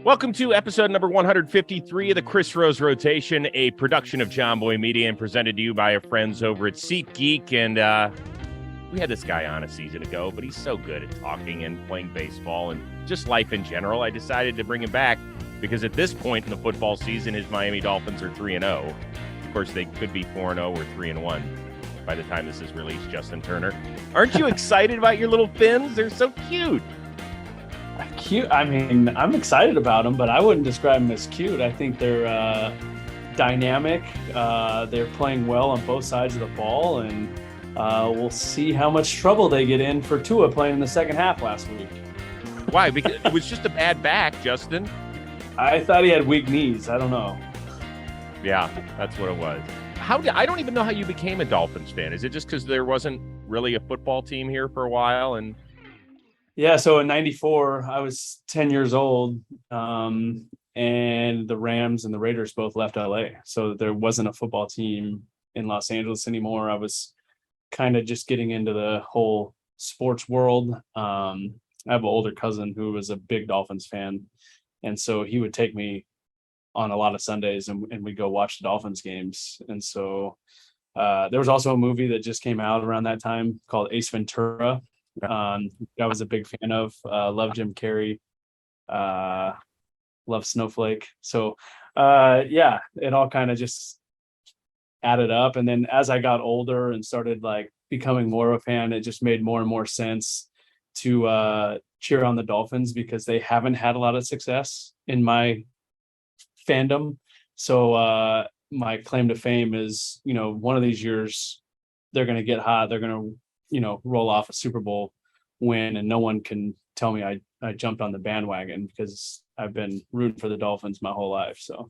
Welcome to episode number 153 of the Chris Rose Rotation, a production of John Boy Media and presented to you by our friends over at SeatGeek. And we had this guy on a season ago, but he's so good at talking and playing baseball and just life in general. I decided to bring him back because at this point in the football season, his Miami Dolphins are 3-0. Of course, they could be 4-0 or 3-1 by the time this is released, Justin Turner. Aren't you excited about your little fins? They're so cute. Cute. I mean, I'm excited about them, but I wouldn't describe them as cute. I think they're dynamic. They're playing well on both sides of the ball, and we'll see how much trouble they get in for Tua playing in the second half last week. Why? Because it was just a bad back, Justin. I thought he had weak knees. I don't know. Yeah, that's what it was. I don't even know how you became a Dolphins fan. Is it just because there wasn't really a football team here for a while? And yeah, so in '94, I was 10 years old, and the Rams and the Raiders both left LA. So there wasn't a football team in Los Angeles anymore. I was kind of just getting into the whole sports world. I have an older cousin who was a big Dolphins fan, and so he would take me on a lot of Sundays and we'd go watch the Dolphins games. And so there was also a movie that just came out around that time called Ace Ventura. I was a big fan of, love Jim Carrey, love Snowflake. So yeah, it all kind of just added up. And then as I got older and started like becoming more of a fan, it just made more and more sense to cheer on the Dolphins because they haven't had a lot of success in my fandom. So my claim to fame is, one of these years they're going to get hot. They're going to roll off a Super Bowl win, and no one can tell me I jumped on the bandwagon because I've been rooting for the Dolphins my whole life. So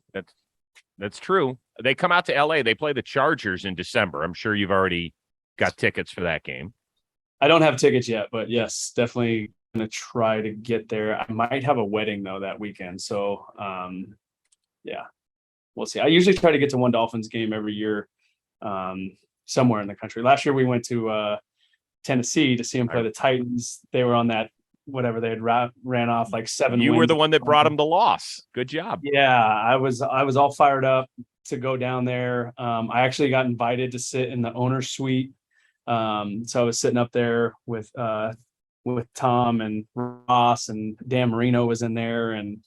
that's true. They come out to LA. They play the Chargers in December. I'm sure you've already got tickets for that game. I don't have tickets yet, but yes, definitely going to try to get there. I might have a wedding though that weekend. So yeah, we'll see. I usually try to get to one Dolphins game every year, somewhere in the country. Last year we went to Tennessee to see him play the Titans. They were on that whatever they had ran off like 7 You wins. were the one that brought them the loss. Good job. Yeah, I was all fired up to go down there. I actually got invited to sit in the owner's suite. So I was sitting up there with Tom and Ross, and Dan Marino was in there, and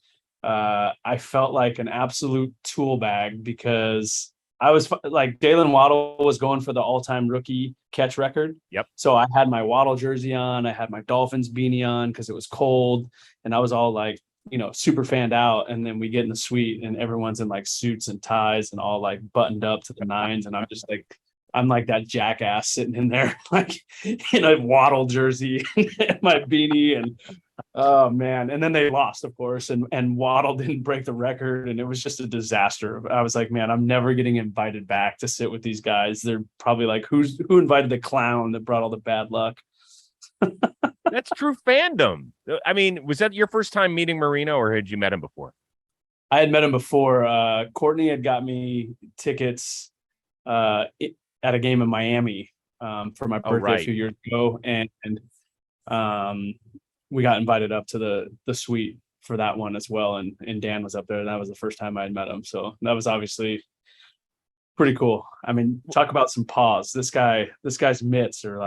I felt like an absolute tool bag because I was like, Jalen Waddle was going for the all-time rookie catch record. Yep. So I had my Waddle jersey on. I had my Dolphins beanie on because it was cold, and I was all like, super fanned out. And then we get in the suite, and everyone's in like suits and ties and all like buttoned up to the nines, and I'm like that jackass sitting in there, like in a Waddle jersey, and my beanie, and oh man. And then they lost, of course, and Waddle didn't break the record, and it was just a disaster. I was like, man, I'm never getting invited back to sit with these guys. They're probably like, who invited the clown that brought all the bad luck? That's true fandom. I mean, was that your first time meeting Marino, or had you met him before? I had met him before. Courtney had got me tickets at a game in Miami for my birthday a few years ago, and we got invited up to the suite for that one as well, and Dan was up there, and that was the first time I had met him. So that was obviously pretty cool. I mean, talk about some paws. This guy's mitts are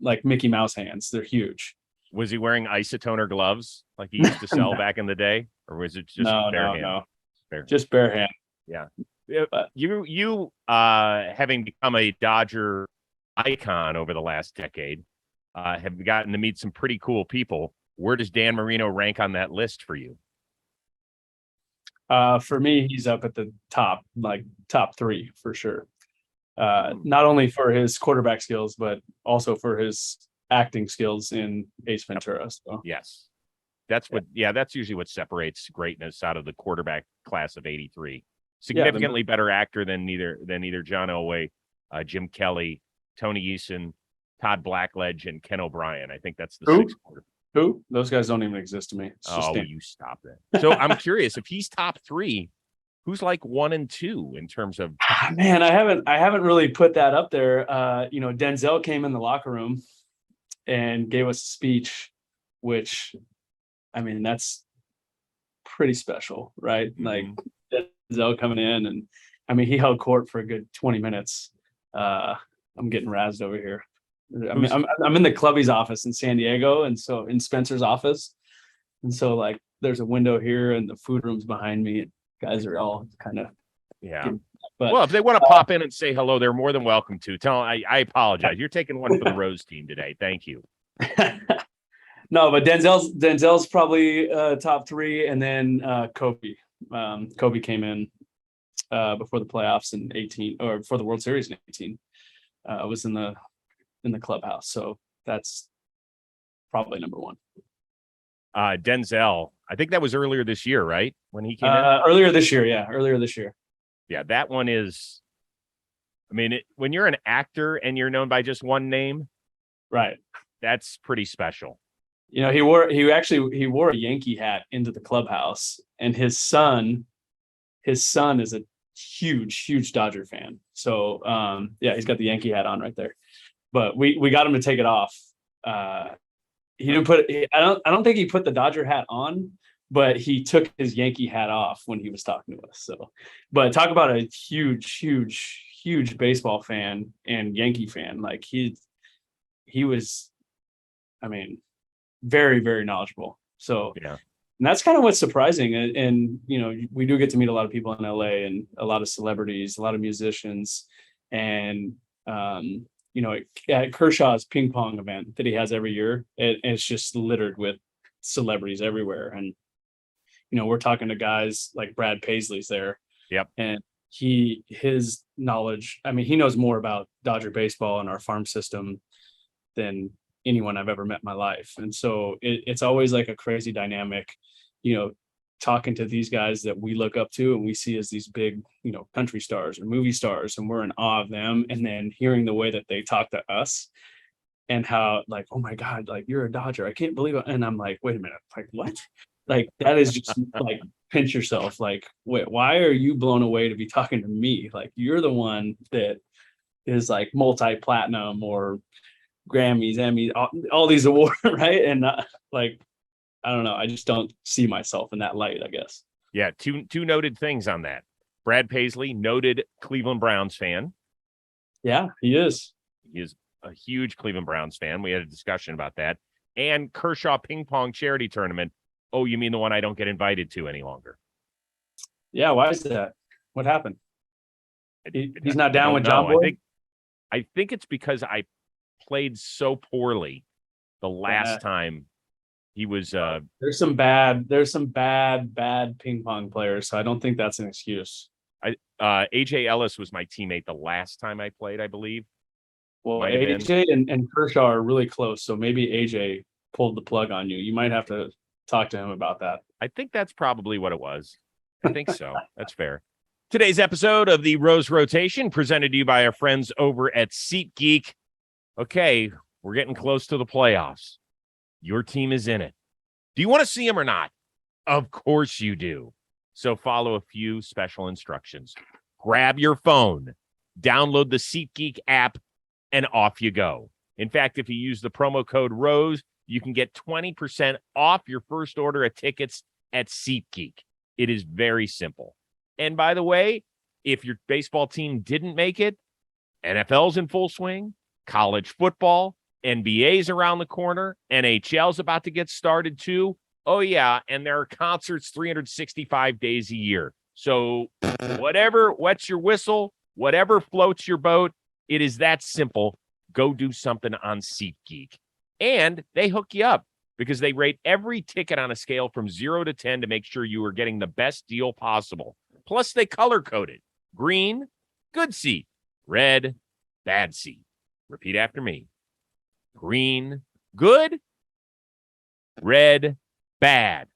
like Mickey Mouse hands. They're huge. Was he wearing isotoner gloves like he used to sell back in the day, or was it just bare hand? No. Just bare hand. Yeah. You having become a Dodger icon over the last decade, have gotten to meet some pretty cool people. Where does Dan Marino rank on that list for you? For me, he's up at the top, like top 3 for sure. Not only for his quarterback skills, but also for his acting skills in Ace Ventura. So. Yes, that's usually what separates greatness out of the quarterback class of '83. Significantly better actor than either John Elway, Jim Kelly, Tony Eason, Todd Blackledge, and Ken O'Brien. I think that's the 6th quarter. Who? Those guys don't even exist to me. You stop that. So I'm curious, if he's top 3, who's like 1 and 2 in terms of? Man, I haven't really put that up there. Denzel came in the locker room and gave us a speech, which, I mean, that's pretty special, right? Like Mm-hmm. Denzel coming in, and I mean, he held court for a good 20 minutes. I'm getting razzed over here. I mean, I'm in the clubby's office in San Diego, and so in Spencer's office, and so like there's a window here, and the food room's behind me. And guys are all kind of Yeah. But well, if they want to pop in and say hello, they're more than welcome to. Tell them I apologize. You're taking one for the Rose team today. Thank you. No, but Denzel's probably top three, and then Kobe. Kobe came in before the playoffs in 18, or before the World Series in 18. Was in the clubhouse, so that's probably number one. Denzel, I think that was earlier this year, right? When he came in? Earlier this year, yeah. Earlier this year. Yeah, that one is, I mean, when you're an actor and you're known by just one name, right? That's pretty special. You know, he wore a Yankee hat into the clubhouse, and his son is a huge Dodger fan. So yeah, he's got the Yankee hat on right there. But we got him to take it off. He didn't put it, I don't think he put the Dodger hat on, but he took his Yankee hat off when he was talking to us. So, but talk about a huge baseball fan and Yankee fan. Like he was, I mean, very knowledgeable. So yeah, and that's kind of what's surprising. And you know, we do get to meet a lot of people in LA, and a lot of celebrities, a lot of musicians, and you know, at Kershaw's ping pong event that he has every year, it's just littered with celebrities everywhere. And you know, we're talking to guys like Brad Paisley's there. Yep. And his knowledge, I mean, he knows more about Dodger baseball and our farm system than anyone I've ever met in my life. And so it's always like a crazy dynamic, you know, talking to these guys that we look up to and we see as these big, you know, country stars or movie stars, and we're in awe of them. And then hearing the way that they talk to us and how like, oh my God, like you're a Dodger. I can't believe it. And I'm like, wait a minute, like what? Like that is just like pinch yourself. Like, wait, why are you blown away to be talking to me? Like you're the one that is like multi-platinum or Grammys, Emmys, all these awards, right? And like, I don't know. I just don't see myself in that light, I guess. Yeah, two noted things on that. Brad Paisley, noted Cleveland Browns fan. Yeah, he is. He is a huge Cleveland Browns fan. We had a discussion about that. And Kershaw Ping Pong Charity Tournament. Oh, you mean the one I don't get invited to any longer? Yeah, why is that? What happened? He's not down with John Boy? I think it's because I played so poorly the last time he was there's some bad ping pong players, so I don't think that's an excuse. AJ Ellis was my teammate the last time I played, I believe. Well, AJ and Kershaw are really close, so maybe AJ pulled the plug on you. You might have to talk to him about that. I think that's probably what it was. I think so. That's fair. Today's episode of the Rose Rotation presented to you by our friends over at SeatGeek. Okay, we're getting close to the playoffs. Your team is in it. Do you want to see them or not? Of course you do. So follow a few special instructions. Grab your phone, download the SeatGeek app, and off you go. In fact, if you use the promo code ROSE, you can get 20% off your first order of tickets at SeatGeek. It is very simple. And by the way, if your baseball team didn't make it, NFL's in full swing, college football, NBA's around the corner, NHL's about to get started too. Oh yeah, and there are concerts 365 days a year. So whatever wets your whistle, whatever floats your boat, it is that simple. Go do something on SeatGeek. And they hook you up because they rate every ticket on a scale from 0 to 10 to make sure you are getting the best deal possible. Plus, they color code it. Green, good seat. Red, bad seat. Repeat after me. Green, good. Red, bad.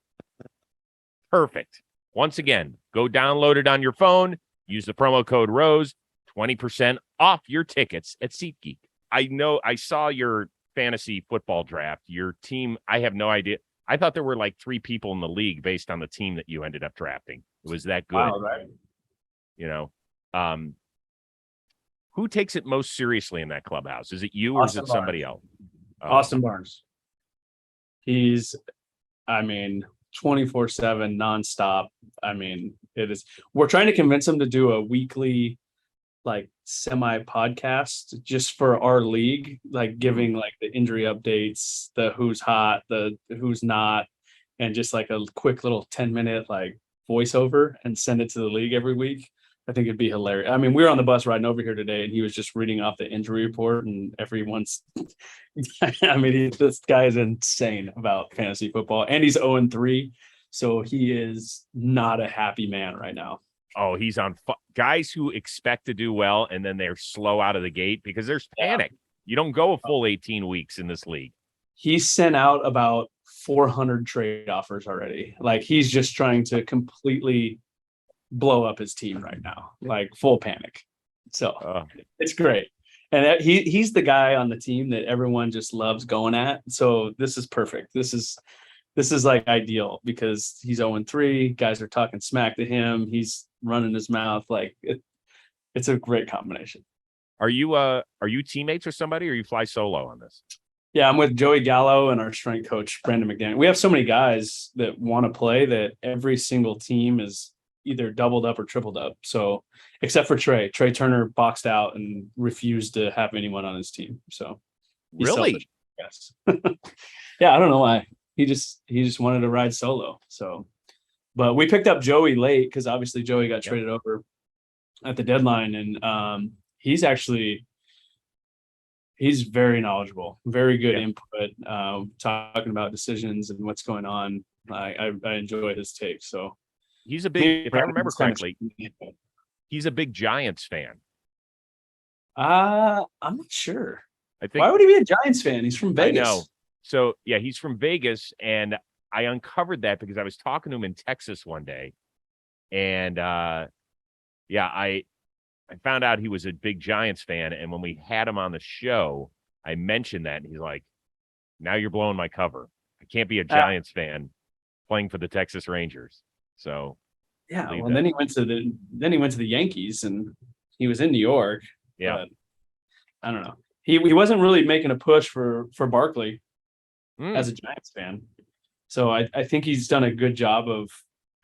Perfect. Once again, go download it on your phone. Use the promo code ROSE. 20% off your tickets at SeatGeek. I know I saw your fantasy football draft. Your team, I have no idea. I thought there were like 3 people in the league based on the team that you ended up drafting. It was that good. Wow, right? You know, who takes it most seriously in that clubhouse? Is it you or Austin is it somebody else? Austin Barnes. He's, I mean, 24/7 nonstop. I mean, it is. We're trying to convince him to do a weekly, like, semi podcast just for our league, like giving like the injury updates, the who's hot, the who's not, and just like a quick little 10-minute like voiceover and send it to the league every week. I think it'd be hilarious. I mean, we were on the bus riding over here today and he was just reading off the injury report and everyone's I mean, this guy is insane about fantasy football and he's 0-3. So he is not a happy man right now. Oh, he's on guys who expect to do well and then they're slow out of the gate because there's panic. You don't go a full 18 weeks in this league. He's sent out about 400 trade offers already. Like, he's just trying to completely blow up his team right now, like full panic. So it's great. And he's the guy on the team that everyone just loves going at. So this is perfect. This is like ideal because he's 0-3. Guys are talking smack to him. He's running his mouth. Like, it's a great combination. Are you teammates with somebody or you fly solo on this? Yeah, I'm with Joey Gallo and our strength coach, Brandon McDaniel. We have so many guys that want to play that every single team is either doubled up or tripled up. So except for Trey Turner boxed out and refused to have anyone on his team. So really? Yes. Yeah, I don't know why. He just wanted to ride solo. So, but we picked up Joey late because obviously Joey got traded over at the deadline, and he's very knowledgeable, very good input, talking about decisions and what's going on. I enjoy his take. So he's a big, if I remember correctly, he's a big Giants fan. I'm not sure. I think. Why would he be a Giants fan? He's from Vegas. I know. So yeah, he's from Vegas, and I uncovered that because I was talking to him in Texas one day, and I found out he was a big Giants fan, and when we had him on the show, I mentioned that, and he's like, "Now you're blowing my cover. I can't be a Giants fan playing for the Texas Rangers." So yeah, well, and then he went to the Yankees, and he was in New York. Yeah, I don't know. He wasn't really making a push for Barkley as a Giants fan. So I think he's done a good job of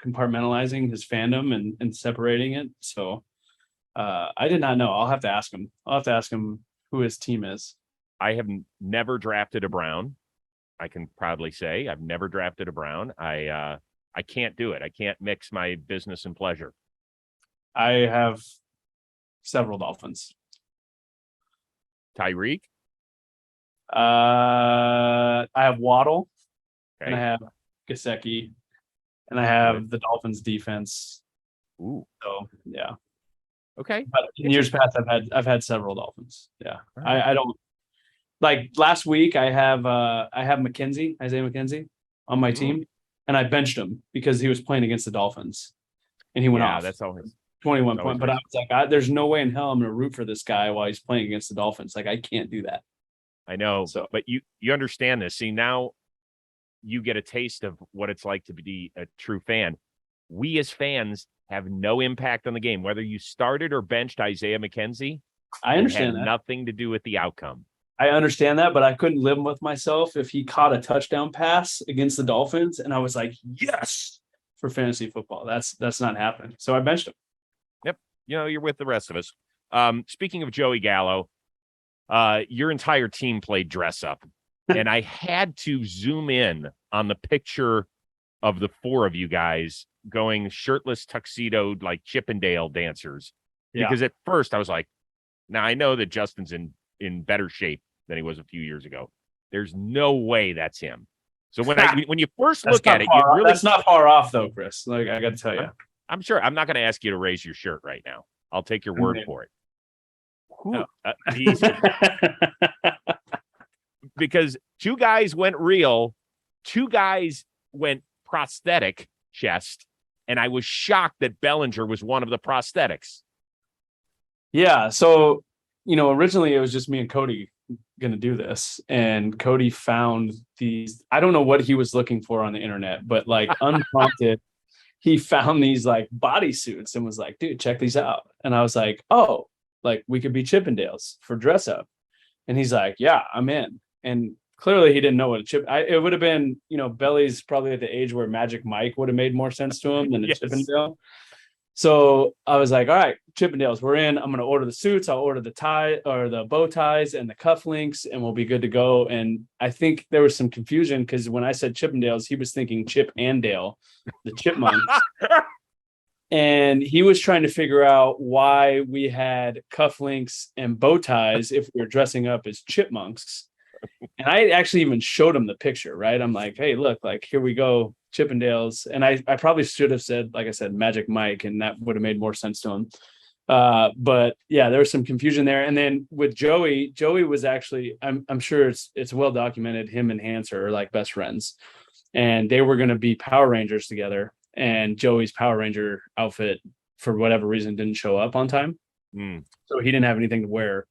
compartmentalizing his fandom and separating it. So I did not know. I'll have to ask him. I'll have to ask him who his team is. I have never drafted a Brown. I can proudly say I've never drafted a Brown. I can't do it. I can't mix my business and pleasure. I have several Dolphins. Tyreek? I have Waddle, okay. And I have Gesicki, and I have the Dolphins defense. Ooh. So yeah. Okay. But in years past, I've had several Dolphins. Yeah. Right. I don't like last week. I have Isaiah McKenzie on my team, and I benched him because he was playing against the Dolphins, and he went off. That's always 21 points. But I was like, there's no way in hell I'm going to root for this guy while he's playing against the Dolphins. Like, I can't do that. I know. So, but you understand this. See, now you get a taste of what it's like to be a true fan. We as fans have no impact on the game, whether you started or benched Isaiah McKenzie. I understand that. Nothing to do with the outcome. I understand that, but I couldn't live with myself if he caught a touchdown pass against the Dolphins, and I was like, yes, for fantasy football. That's not happening. So I benched him. Yep. You're with the rest of us. Speaking of Joey Gallo, your entire team played dress up, and I had to zoom in on the picture of the four of you guys going shirtless, tuxedoed, like Chippendale dancers. Because at first I was like, now I know that Justin's in better shape than he was a few years ago. There's no way that's him. So when you first look at it, that's not far off though, Chris. Like, I got to tell you, I'm sure I'm not going to ask you to raise your shirt right now. I'll take your word for it. Because two guys went real, two guys went prosthetic chest, and I was shocked that Bellinger was one of the prosthetics. Yeah, so originally it was just me and Cody going to do this, and Cody found these. I don't know what he was looking for on the internet, but like unprompted, he found these like bodysuits and was like, "Dude, check these out." And I was like, "Oh, like we could be Chippendales for dress up." And he's like, "Yeah, I'm in." And clearly he didn't know what a chip. It would have been, Belly's probably at the age where Magic Mike would have made more sense to him than a Yes. Chippendale. So I was like, all right, Chippendales, we're in. I'm going to order the suits. I'll order the tie or the bow ties and the cufflinks, and we'll be good to go. And I think there was some confusion because when I said Chippendales, he was thinking Chip and Dale, the chipmunks. And he was trying to figure out why we had cufflinks and bow ties if we were dressing up as chipmunks. And I actually even showed him the picture, right? I'm like, hey, look, like, here we go, Chippendales. And I probably should have said, like I said, Magic Mike, and that would have made more sense to him. But yeah, there was some confusion there. And then with Joey was actually, I'm sure it's well documented, him and Hans are like best friends. And they were going to be Power Rangers together. And Joey's Power Ranger outfit, for whatever reason, didn't show up on time. So he didn't have anything to wear.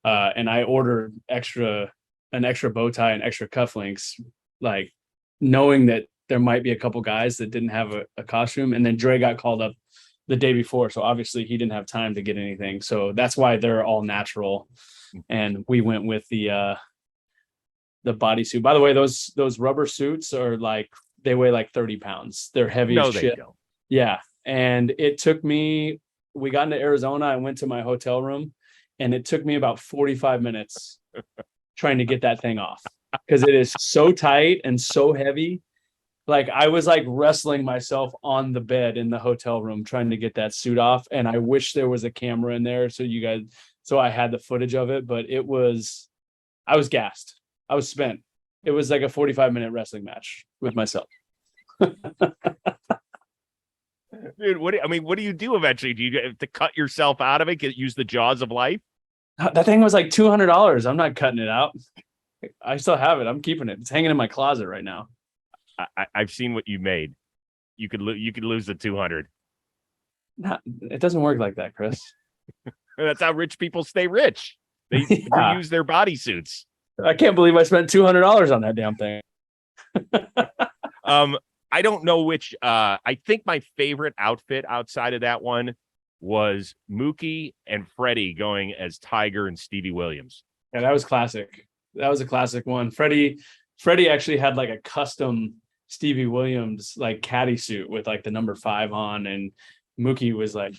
And I ordered an extra bow tie and extra cufflinks, like knowing that there might be a couple guys that didn't have a costume. And then Dre got called up the day before. So obviously he didn't have time to get anything. So that's why they're all natural. And we went with the bodysuit. By the way, those rubber suits are like, they weigh like 30 pounds. They're heavy as shit. Don't. Yeah. And it took me, we got into Arizona. I went to my hotel room and it took me about 45 minutes trying to get that thing off because it is so tight and so heavy. Like I was like wrestling myself on the bed in the hotel room trying to get that suit off. And I wish there was a camera in there so I had the footage of it, but I was gassed. I was spent. It was like a 45-minute wrestling match with myself. Dude, what do you do eventually? Do you have to cut yourself out of it? Use the jaws of life? That thing was like $200. I'm not cutting it out. I still have it. I'm keeping it. It's hanging in my closet right now. I've seen what you made. You could lose the 200. It doesn't work like that, Chris. That's how rich people stay rich. They use their bodysuits. I can't believe I spent $200 on that damn thing. I don't know which. I think my favorite outfit outside of that one was Mookie and Freddie going as Tiger and Stevie Williams. Yeah, that was classic. That was a classic one. Freddie actually had like a custom Stevie Williams like caddy suit with like the number 5 on, and Mookie was like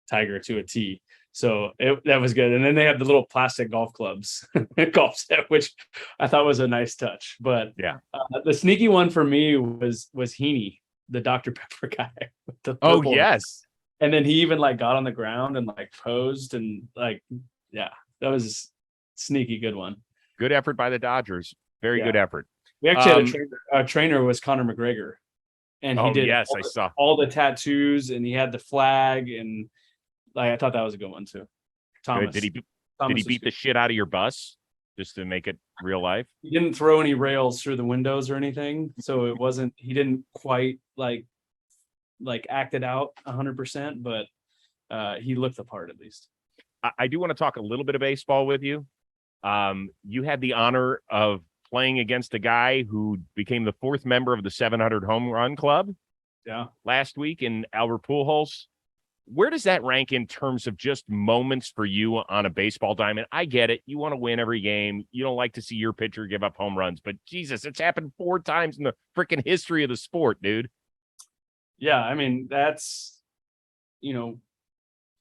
Tiger to a T. So that was good. And then they had the little plastic golf clubs, golf set, which I thought was a nice touch. But yeah, the sneaky one for me was Heaney, the Dr. Pepper guy. With the oh yes. And then he even like got on the ground and like posed and like, yeah, that was a sneaky good one. Good effort by the Dodgers. Very good effort. We actually had a trainer was Conor McGregor, and he did I saw all the tattoos, and he had the flag, and like I thought that was a good one too. Thomas. Did he beat the shit out of your bus just to make it real life? He didn't throw any rails through the windows or anything, so it wasn't. He didn't quite like act it out 100%, but he looked the part at least. I do want to talk a little bit of baseball with you. You had the honor of playing against a guy who became the 4th member of the 700 home run club. Yeah, last week in Albert Pujols. Where does that rank in terms of just moments for you on a baseball diamond? I get it. You want to win every game. You don't like to see your pitcher give up home runs, but Jesus, it's happened 4 times in the freaking history of the sport, dude. Yeah, I mean, that's,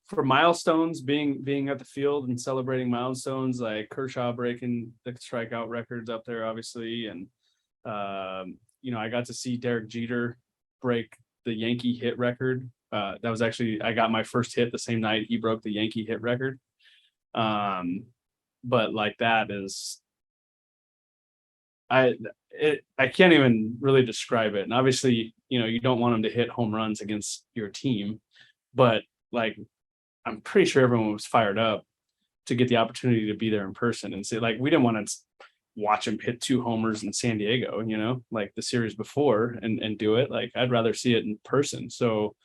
for milestones, being at the field and celebrating milestones, like Kershaw breaking the strikeout records up there, obviously. And, I got to see Derek Jeter break the Yankee hit record. That was actually, I got my first hit the same night he broke the Yankee hit record. But like that is, I can't even really describe it. And obviously, you don't want them to hit home runs against your team, but like, I'm pretty sure everyone was fired up to get the opportunity to be there in person and say, like, we didn't want to watch him hit 2 homers in San Diego, like the series before and do it. Like, I'd rather see it in person. So,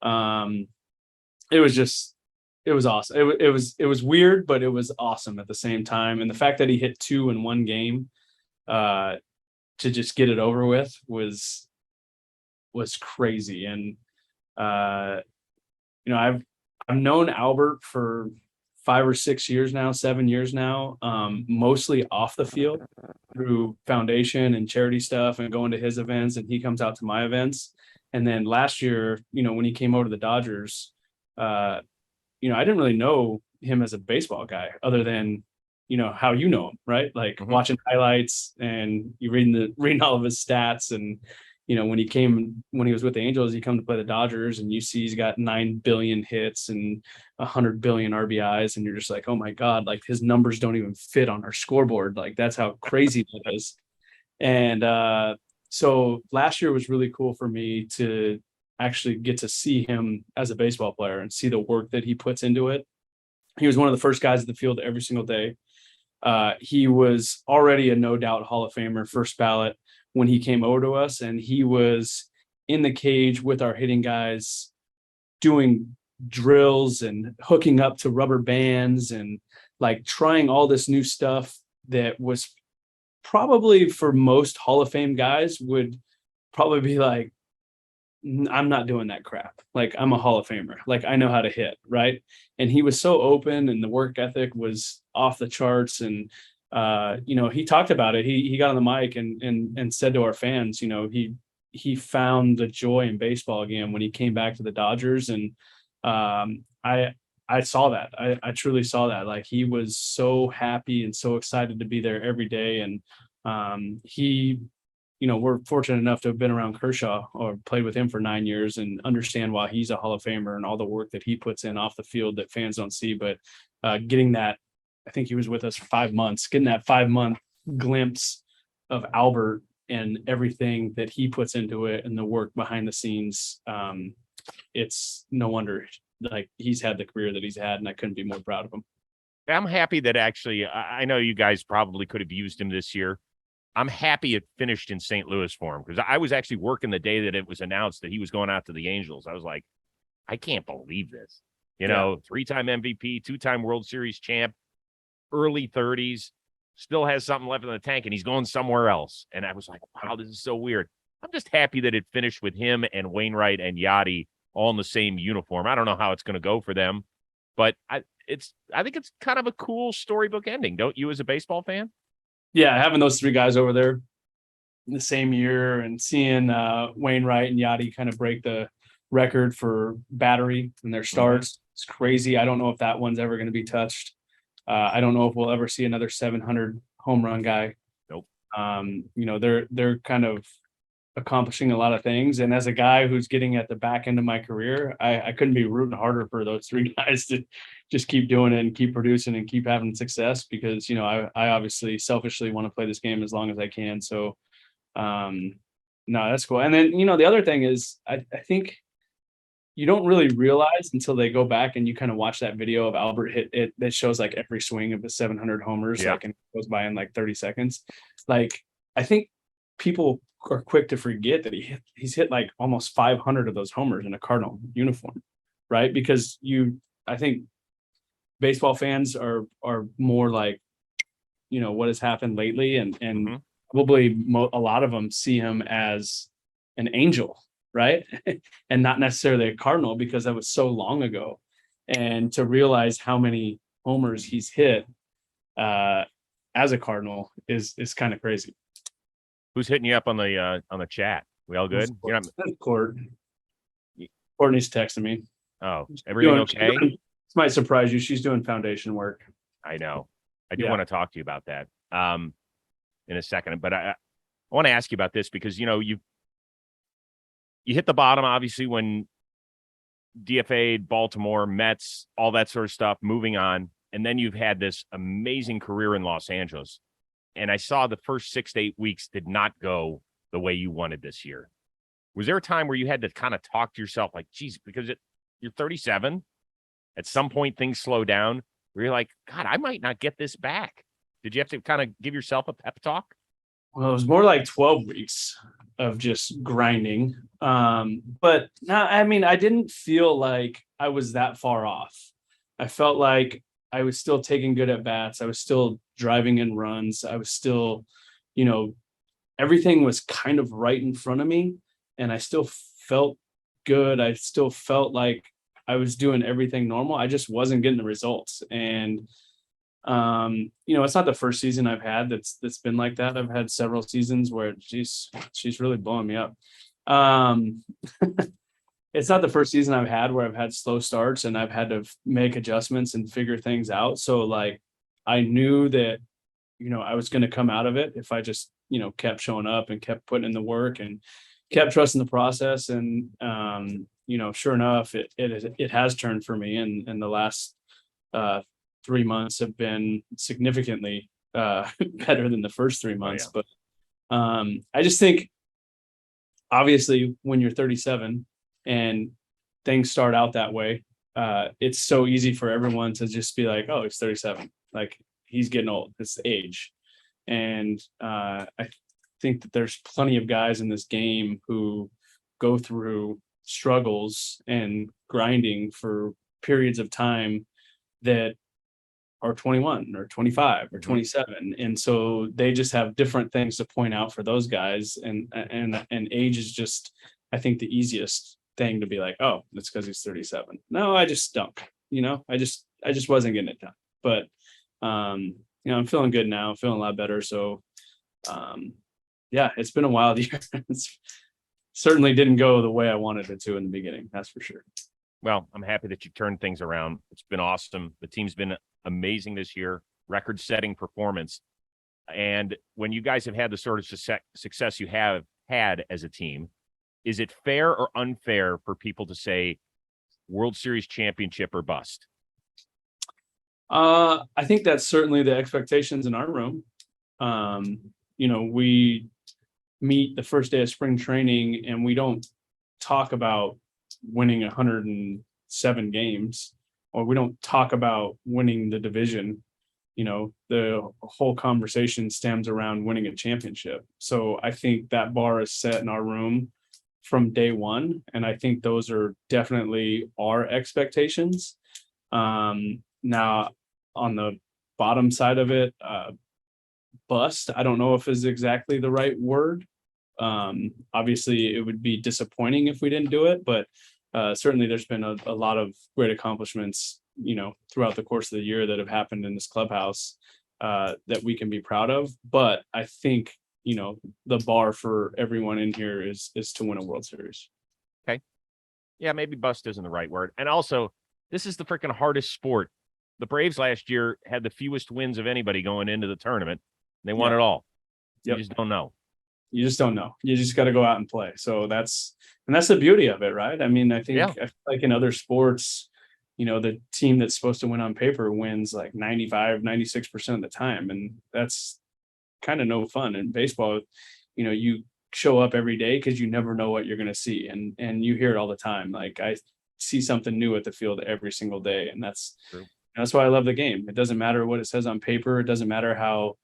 it was awesome. It was weird, but it was awesome at the same time. And the fact that he hit 2 in one game, to just get it over with was crazy. And, I've known Albert for 5 or 6 years now, 7 years now, mostly off the field through foundation and charity stuff and going to his events, and he comes out to my events. And then last year, when he came over to the Dodgers, I didn't really know him as a baseball guy other than, how you know him, right? Like watching highlights and you reading all of his stats. And, when he was with the Angels, he come to play the Dodgers and you see he's got 9 billion hits and 100 billion RBIs. And you're just like, oh my God, like his numbers don't even fit on our scoreboard. Like that's how crazy that is. And so last year was really cool for me to actually get to see him as a baseball player and see the work that he puts into it. He was one of the first guys at the field every single day. He was already a no doubt Hall of Famer, first ballot when he came over to us, and he was in the cage with our hitting guys doing drills and hooking up to rubber bands and like trying all this new stuff that was probably for most Hall of Fame guys would probably be like, I'm not doing that crap. Like I'm a Hall of Famer. Like I know how to hit, right? And he was so open and the work ethic was off the charts. And he talked about it. He got on the mic and said to our fans, he found the joy in baseball again when he came back to the Dodgers. And I saw that. I truly saw that. Like he was so happy and so excited to be there every day. And we're fortunate enough to have been around Kershaw or played with him for 9 years and understand why he's a Hall of Famer and all the work that he puts in off the field that fans don't see. But getting that, I think he was with us for 5 months, getting that 5-month glimpse of Albert and everything that he puts into it and the work behind the scenes. It's no wonder like he's had the career that he's had, and I couldn't be more proud of him. I'm happy that actually, I know you guys probably could have used him this year. I'm happy it finished in St. Louis for him because I was actually working the day that it was announced that he was going out to the Angels. I was like, I can't believe this. 3-time MVP, 2-time World Series champ, early 30s, still has something left in the tank, and he's going somewhere else. And I was like, wow, this is so weird. I'm just happy that it finished with him and Wainwright and Yachty all in the same uniform. I don't know how it's going to go for them, but I think it's kind of a cool storybook ending. Don't you as a baseball fan? Yeah, having those 3 guys over there in the same year and seeing Wainwright and Yachty kind of break the record for battery in their starts. It's crazy. I don't know if that one's ever going to be touched. I don't know if we'll ever see another 700 home run guy. Nope. They're kind of accomplishing a lot of things. And as a guy who's getting at the back end of my career, I couldn't be rooting harder for those 3 guys to just keep doing it and keep producing and keep having success because, I obviously selfishly want to play this game as long as I can. So, no, that's cool. And then, the other thing is I think you don't really realize until they go back and you kind of watch that video of Albert hit it that shows like every swing of the 700 homers, like, and it goes by in like 30 seconds. Like, I think people are quick to forget that he's hit like almost 500 of those homers in a Cardinal uniform, right? Because I think baseball fans are more like, what has happened lately, and probably a lot of them see him as an angel, right? And not necessarily a Cardinal because that was so long ago. And to realize how many homers he's hit as a Cardinal is kind of crazy. Who's hitting you up on the chat? We all good? Courtney's texting me. Oh, everything okay? This might surprise you. She's doing foundation work. I know. I do want to talk to you about that in a second. But I want to ask you about this because, you hit the bottom, obviously, when DFA'd, Baltimore, Mets, all that sort of stuff, moving on. And then you've had this amazing career in Los Angeles. And I saw the first 6 to 8 weeks did not go the way you wanted this year. Was there a time where you had to kind of talk to yourself like, geez, because you're 37, at some point things slow down, where you're like, God, I might not get this back. Did you have to kind of give yourself a pep talk? Well, it was more like 12 weeks of just grinding. But no, I mean, I didn't feel like I was that far off. I felt like I was still taking good at bats. I was still driving in runs. I was still, everything was kind of right in front of me. And I still felt good. I still felt like I was doing everything normal. I just wasn't getting the results. And it's not the first season I've had that's been like that. I've had several seasons where she's really blowing me up. Um, it's not the first season I've had where I've had slow starts and I've had to make adjustments and figure things out. So like I knew that, I was going to come out of it if I just, kept showing up and kept putting in the work and kept trusting the process. And, sure enough, it has turned for me. And the last 3 months have been significantly better than the first 3 months. Oh, yeah. But I just think, obviously, when you're 37 and things start out that way, it's so easy for everyone to just be like, oh, he's 37. Like, he's getting old. It's age. And I think that there's plenty of guys in this game who go through struggles and grinding for periods of time that are 21 or 25 or 27. And so they just have different things to point out for those guys. And age is just, I think, the easiest thing to be like, oh, it's because he's 37. No, I just stunk. I just wasn't getting it done. But I'm feeling good now. I'm feeling a lot better. So it's been a wild year. It's certainly didn't go the way I wanted it to in the beginning. That's for sure. Well, I'm happy that you turned things around. It's been awesome. The team's been amazing this year, record-setting performance. And when you guys have had the sort of success you have had as a team, is it fair or unfair for people to say World Series championship or bust? I think that's certainly the expectations in our room. We meet the first day of spring training and we don't talk about winning 107 games, or we don't talk about winning the division. The whole conversation stems around winning a championship. So I think that bar is set in our room from day one. And I think those are definitely our expectations. Now on the bottom side of it, bust, I don't know if is exactly the right word. Obviously it would be disappointing if we didn't do it, but certainly there's been a lot of great accomplishments, throughout the course of the year that have happened in this clubhouse that we can be proud of. But I think, the bar for everyone in here is to win a World Series. Okay. Yeah, maybe bust isn't the right word. And also, this is the freaking hardest sport. The Braves last year had the fewest wins of anybody going into the tournament. They won it all. Yep. You just don't know. You just don't know. You just got to go out and play. So that's the beauty of it, right? I mean, I think I feel like in other sports, the team that's supposed to win on paper wins like 95, 96% of the time. And that's kind of no fun. In baseball, you show up every day because you never know what you're going to see. And you hear it all the time. Like, I see something new at the field every single day. And that's true. That's why I love the game. It doesn't matter what it says on paper. It doesn't matter how,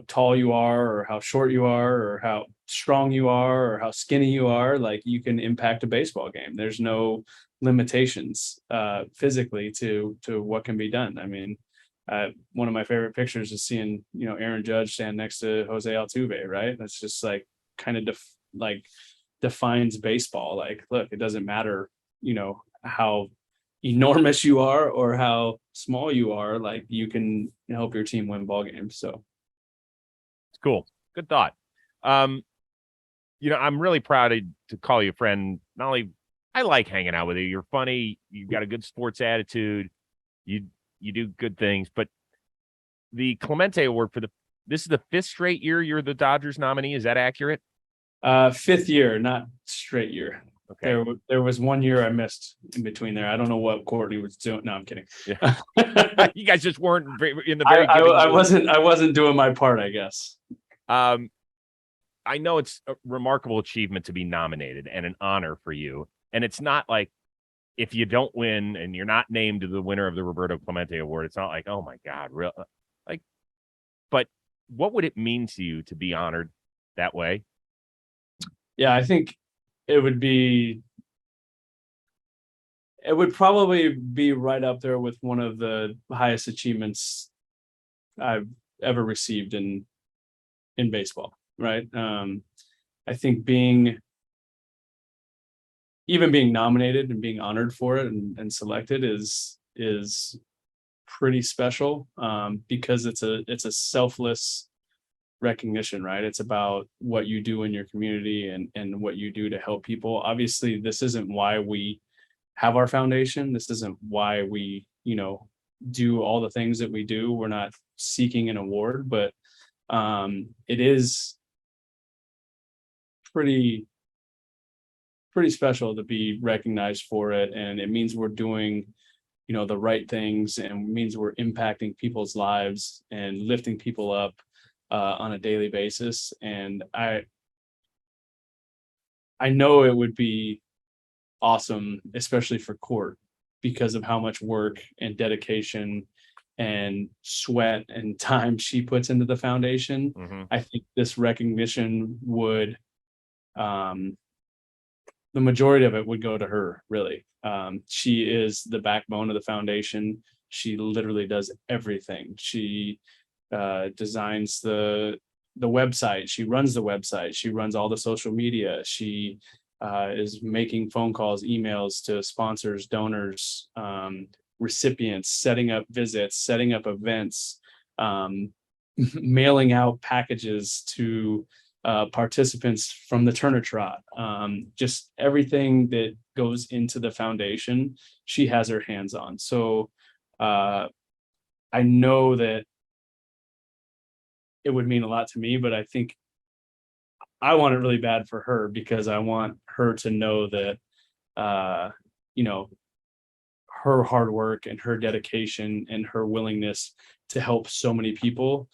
tall you are or how short you are or how strong you are or how skinny you are. Like, you can impact a baseball game. There's no limitations physically to what can be done. I mean, one of my favorite pictures is seeing, Aaron Judge stand next to Jose Altuve, right? That's just like kind of defines baseball. Like, look, it doesn't matter, how enormous you are or how small you are. Like, you can help your team win ball games. So it's cool. Good thought. I'm really proud to call you a friend. Not only I like hanging out with you. You're funny. You've got a good sports attitude. You do good things. But the Clemente Award this is the 5th straight year you're the Dodgers nominee. Is that accurate? 5th year, not straight year. Okay. There was 1 year I missed in between there. I don't know what Courtney was doing. No, I'm kidding. Yeah. You guys just weren't in the very. I wasn't doing my part, I guess. I know it's a remarkable achievement to be nominated and an honor for you. And it's not like if you don't win and you're not named the winner of the Roberto Clemente Award, it's not like, oh my God, real like. But what would it mean to you to be honored that way? Yeah, I think it would probably be right up there with one of the highest achievements I've ever received in baseball, right? I think being even being nominated and being honored for it and selected is pretty special, because it's a selfless recognition, right? It's about what you do in your community and what you do to help people. Obviously, this isn't why we have our foundation. This isn't why we, do all the things that we do. We're not seeking an award, but it is pretty special to be recognized for it. And it means we're doing, the right things, and means we're impacting people's lives and lifting people up on a daily basis. And I know it would be awesome, especially for Court, because of how much work and dedication and sweat and time she puts into the foundation. I think this recognition would, the majority of it would go to her, really. She is the backbone of the foundation. She literally does everything. She designs the website. She runs the website. She runs all the social media. She is making phone calls, emails to sponsors, donors, recipients, setting up visits, setting up events, mailing out packages to participants from the Turner Trot. Just everything that goes into the foundation, she has her hands on. So I know that it would mean a lot to me, but I think I want it really bad for her, because I want her to know that, her hard work and her dedication and her willingness to help so many people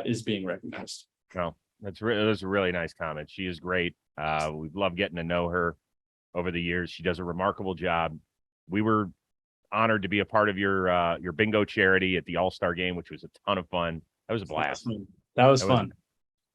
is being recognized. Well, those are really nice comments. She is great. We've loved getting to know her over the years. She does a remarkable job. We were honored to be a part of your bingo charity at the All-Star game, which was a ton of fun. That was a blast. That was fun.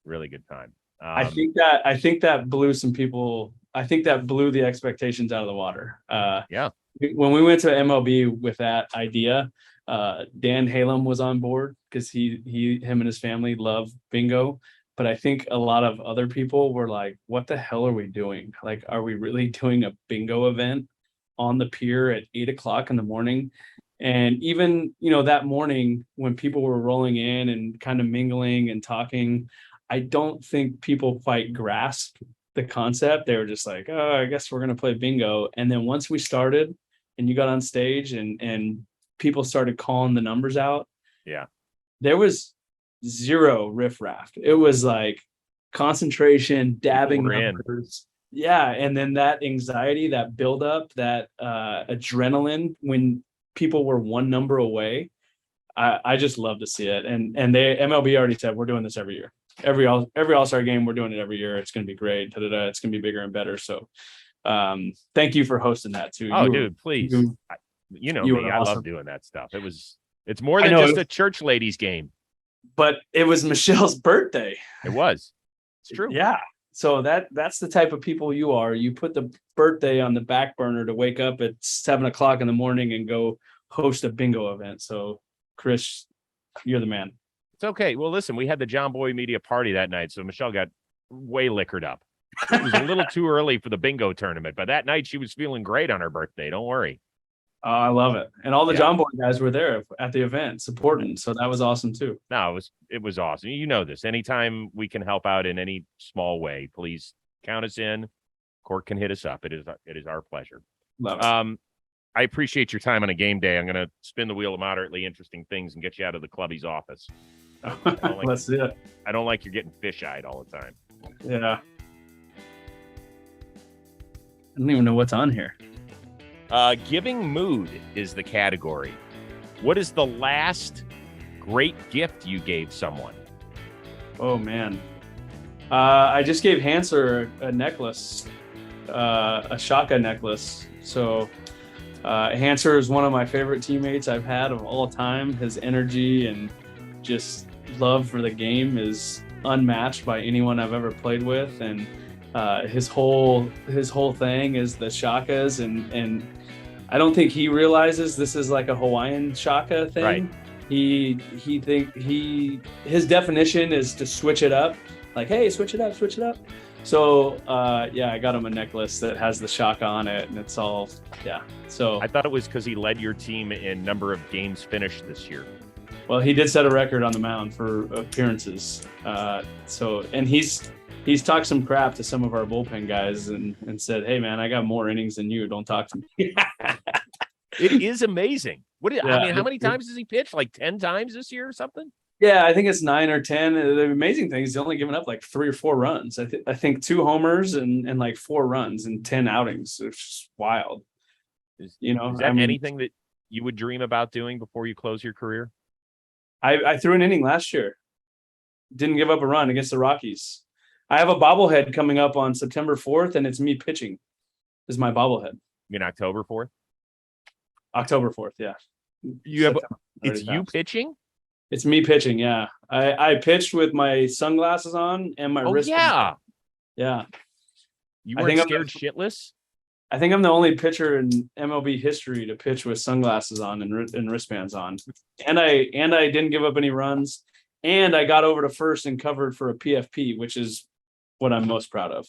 Really good time. I think that blew some people. I think that blew the expectations out of the water. Yeah. When we went to MLB with that idea, Dan Halem was on board, because him and his family love bingo. But I think a lot of other people were like, what the hell are we doing? Like, are we really doing a bingo event on the pier at 8:00 in the morning? And even, that morning when people were rolling in and kind of mingling and talking, I don't think people quite grasped the concept. They were just like, oh, I guess we're going to play bingo. And then once we started and you got on stage and people started calling the numbers out. Yeah. There was zero riffraff. It was like concentration, dabbing numbers. Yeah. And then that anxiety, that buildup, that adrenaline when people were one number away. I just love to see it. And MLB already said, we're doing this every year. Every All-Star game, we're doing it every year. It's going to be great. It's going to be bigger and better. So thank you for hosting that too. Oh, dude, please. Me, I love doing that stuff. It's more than just a church ladies game. But it was Michelle's birthday. It was. It's true. Yeah. So that's the type of people you are. You put the birthday on the back burner to wake up at 7:00 in the morning and go host a bingo event. So Chris, you're the man. It's okay. Well, listen, we had the John Boy Media party that night, so Michelle got way liquored up. It was a little too early for the bingo tournament, but that night she was feeling great on her birthday. Don't worry. I love it. And all the John Boy guys were there at the event supporting, so that was awesome too. No, it was awesome. You know this. Anytime we can help out in any small way, please count us in. Court can hit us up. It is our pleasure. Love it. I appreciate your time on a game day. I'm going to spin the wheel of moderately interesting things and get you out of the clubby's office. Let's do it. I don't like you're getting fish-eyed all the time. Yeah. I don't even know what's on here. Giving mood is the category. What is the last great gift you gave someone? Oh, man. I just gave Hanser a necklace, a Shaka necklace. So Hanser is one of my favorite teammates I've had of all time. His energy and just love for the game is unmatched by anyone I've ever played with. And his whole thing is the Shakas, and I don't think he realizes this is like a Hawaiian Shaka thing. Right. His definition is to switch it up. Like, hey, switch it up. So, I got him a necklace that has the shaka on it, and it's all, So I thought it was because he led your team in number of games finished this year. Well, he did set a record on the mound for appearances. And he's talked some crap to some of our bullpen guys and said, "Hey, man, I got more innings than you. Don't talk to me." It is amazing. How many times has he pitched? Like 10 times this year or something? Yeah, I think it's 9 or 10. The amazing thing is he's only given up like 3 or 4 runs. I think 2 homers and like 4 runs in 10 outings. It's just wild. Is that anything that you would dream about doing before you close your career? I threw an inning last year. Didn't give up a run against the Rockies. I have a bobblehead coming up on September 4th, and it's me pitching. This is my bobblehead. You mean October 4th? October 4th, yeah. It's you pitching? It's me pitching, yeah. I pitched with my sunglasses on and my wrist. Yeah. Yeah. You weren't scared shitless? I think I'm the only pitcher in MLB history to pitch with sunglasses on and wristbands on. And I didn't give up any runs. And I got over to first and covered for a PFP, which is what I'm most proud of.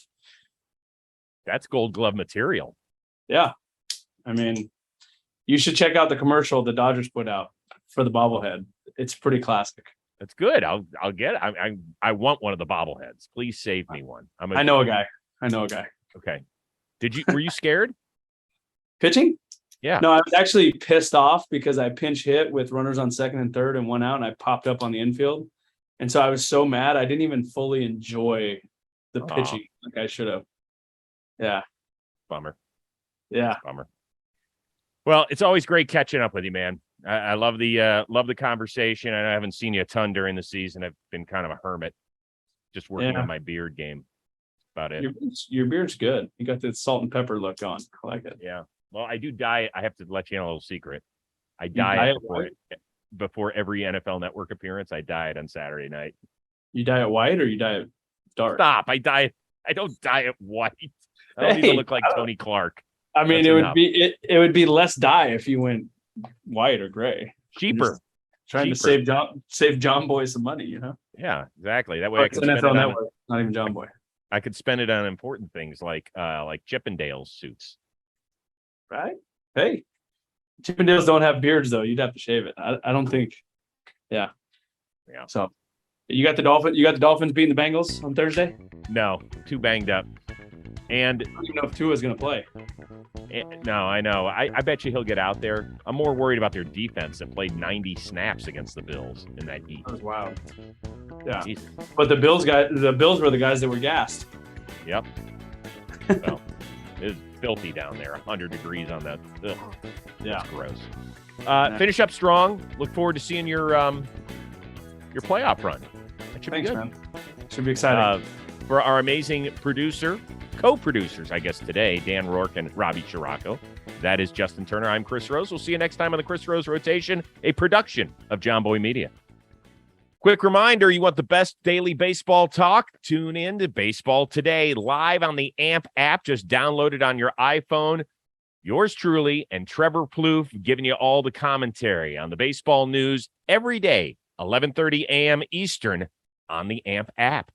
That's Gold Glove material. Yeah. I mean, you should check out the commercial the Dodgers put out for the bobblehead. It's pretty classic. That's good. I'll get it. I want one of the bobbleheads. Please save me one. I know a guy. Okay. Were you scared? Pitching? Yeah. No, I was actually pissed off because I pinch hit with runners on second and third and 1 out, and I popped up on the infield. And so I was so mad I didn't even fully enjoy the pitching like I should have. Yeah. Bummer. Yeah. Bummer. Well, it's always great catching up with you, man. I love the conversation. I haven't seen you a ton during the season. I've been kind of a hermit, just working on my beard game. About it. Your beard's good. You got the salt and pepper look on. I like it. Yeah. Well, I do diet. I have to let you know a little secret. I diet before every NFL Network appearance. I diet on Saturday night. You diet white or you diet dark? Stop. I don't diet white. I don't even look like Tony Clark. I mean, it would be less dye if you went white or gray. Cheaper. Trying to save John Boy some money, you know? Yeah, exactly. That way I can spend NFL Network, not even John Boy. I could spend it on important things like Chippendales suits. Right? Hey, Chippendales don't have beards though. You'd have to shave it. I don't think. Yeah. So, you got the Dolphins beating the Bengals on Thursday? No, too banged up. And I don't even know if Tua's going to play. No, I know. I bet you he'll get out there. I'm more worried about their defense that played 90 snaps against the Bills in that heat. That was wild. Yeah. Jesus. But the Bills were the guys that were gassed. Yep. Well, it was filthy down there. 100 degrees on that. Ugh. Yeah. That's gross. Finish up strong. Look forward to seeing your playoff run. That should be good. Man. Should be exciting. For our amazing co-producers, I guess today, Dan Rourke and Robbie Chiraco. That is Justin Turner. I'm Chris Rose. We'll see you next time on the Chris Rose Rotation, a production of John Boy Media. Quick reminder, you want the best daily baseball talk? Tune in to Baseball Today, live on the AMP app. Just download it on your iPhone. Yours truly and Trevor Plouffe giving you all the commentary on the baseball news every day, 11:30 a.m. Eastern on the AMP app.